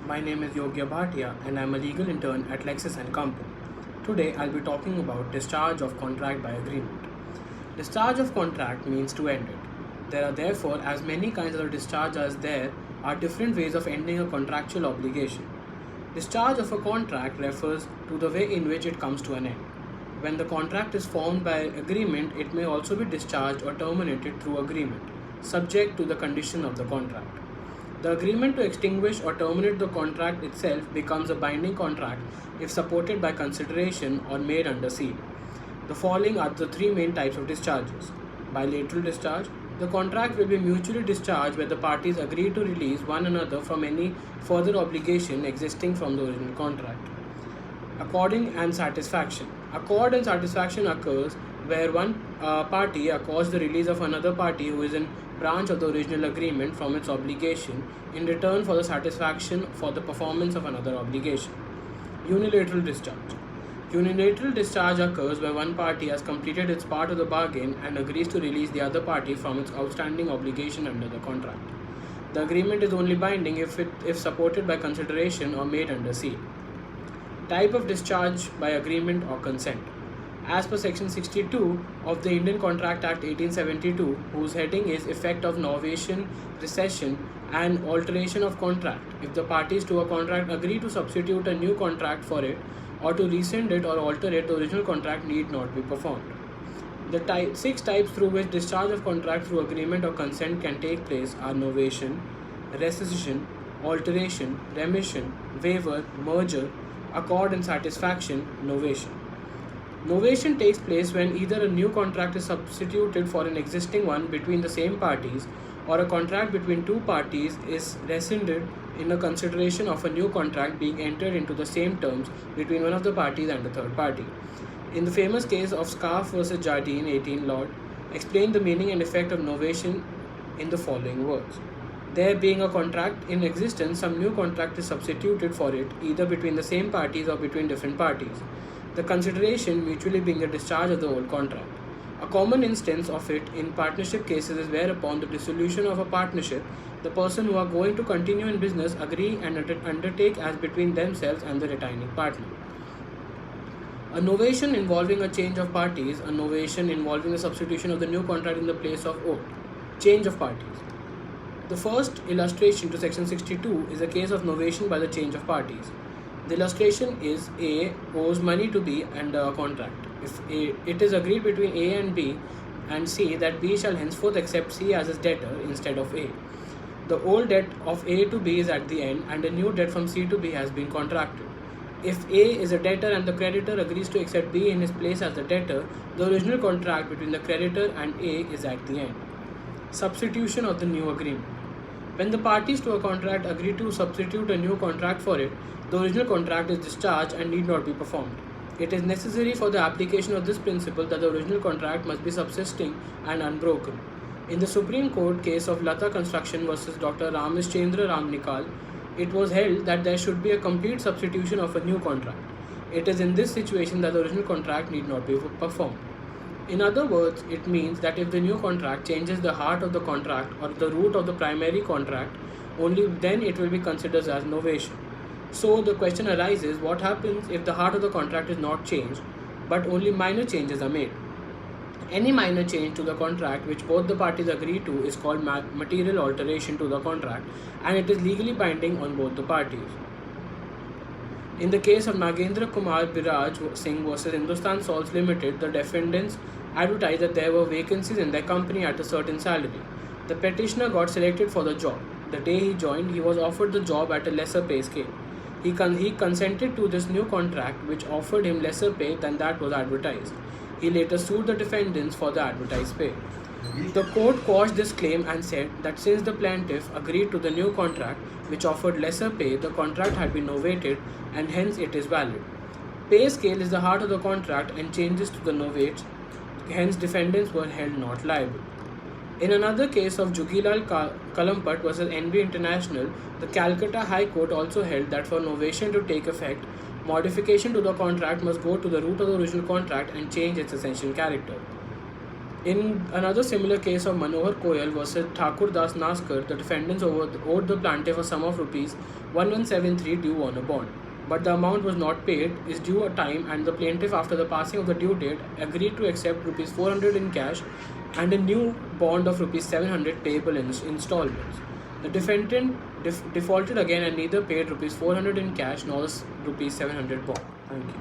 My name is Yogya Bhatia and I'm a legal intern at Lexis & Company. Today I'll be talking about discharge of contract by agreement. Discharge of contract means to end it. There are therefore as many kinds of discharge as there are different ways of ending a contractual obligation. Discharge of a contract refers to the way in which it comes to an end. When the contract is formed by agreement, it may also be discharged or terminated through agreement, subject to the condition of the contract. The agreement to extinguish or terminate the contract itself becomes a binding contract if supported by consideration or made under seal. The following are the three main types of discharges. Bilateral discharge. The contract will be mutually discharged where the parties agree to release one another from any further obligation existing from the original contract. According and satisfaction. Accord and satisfaction occurs where one party accords the release of another party who is in branch of the original agreement from its obligation in return for the satisfaction for the performance of another obligation. Unilateral discharge. Unilateral discharge occurs where one party has completed its part of the bargain and agrees to release the other party from its outstanding obligation under the contract. The agreement is only binding if supported by consideration or made under seal. Type of discharge by agreement or consent. As per Section 62 of the Indian Contract Act 1872, whose heading is Effect of Novation, Recession and Alteration of Contract, if the parties to a contract agree to substitute a new contract for it or to rescind it or alter it, the original contract need not be performed. The six types through which discharge of contract through agreement or consent can take place are novation, rescission, alteration, remission, waiver, merger, accord and satisfaction, novation. Novation takes place when either a new contract is substituted for an existing one between the same parties or a contract between two parties is rescinded in a consideration of a new contract being entered into the same terms between one of the parties and the third party. In the famous case of Scarf vs. Jardine 18 Lord, explained the meaning and effect of novation in the following words. There being a contract in existence, some new contract is substituted for it either between the same parties or between different parties. The consideration mutually being the discharge of the old contract. A common instance of it in partnership cases is where upon the dissolution of a partnership, the person who are going to continue in business agree and undertake as between themselves and the retaining partner. A novation involving a change of parties, a novation involving the substitution of the new contract in the place of old. Change of parties. The first illustration to Section 62 is a case of novation by the change of parties. The illustration is A owes money to B under a contract. If it is agreed between A and B and C that B shall henceforth accept C as his debtor instead of A. The old debt of A to B is at the end and a new debt from C to B has been contracted. If A is a debtor and the creditor agrees to accept B in his place as the debtor, the original contract between the creditor and A is at the end. Substitution of the new agreement. When the parties to a contract agree to substitute a new contract for it, the original contract is discharged and need not be performed. It is necessary for the application of this principle that the original contract must be subsisting and unbroken. In the Supreme Court case of Lata Construction vs. Dr. Ramachandra Ramnikal, it was held that there should be a complete substitution of a new contract. It is in this situation that the original contract need not be performed. In other words, it means that if the new contract changes the heart of the contract or the root of the primary contract, only then it will be considered as novation. So the question arises, what happens if the heart of the contract is not changed, but only minor changes are made? Any minor change to the contract which both the parties agree to is called material alteration to the contract, and it is legally binding on both the parties. In the case of Nagendra Kumar Biraj Singh vs. Hindustan Salts Limited, the defendants advertised that there were vacancies in their company at a certain salary. The petitioner got selected for the job. The day he joined, he was offered the job at a lesser pay scale. He consented to this new contract which offered him lesser pay than that was advertised. He later sued the defendants for the advertised pay. The court quashed this claim and said that since the plaintiff agreed to the new contract which offered lesser pay, the contract had been novated and hence it is valid. Pay scale is the heart of the contract and changes to the novates, hence defendants were held not liable. In another case of Jugilal Kalampat vs. NB International, the Calcutta High Court also held that for novation to take effect, modification to the contract must go to the root of the original contract and change its essential character. In another similar case of Manohar Koyal versus Thakur Das Naskar, the defendants owed the plaintiff a sum of rupees 1173 due on a bond. But the amount was not paid, is due a time, and the plaintiff, after the passing of the due date, agreed to accept rupees 400 in cash and a new bond of rupees 700 payable in installments. The defendant defaulted again and neither paid rupees 400 in cash nor the rupees 700 bond. Thank you.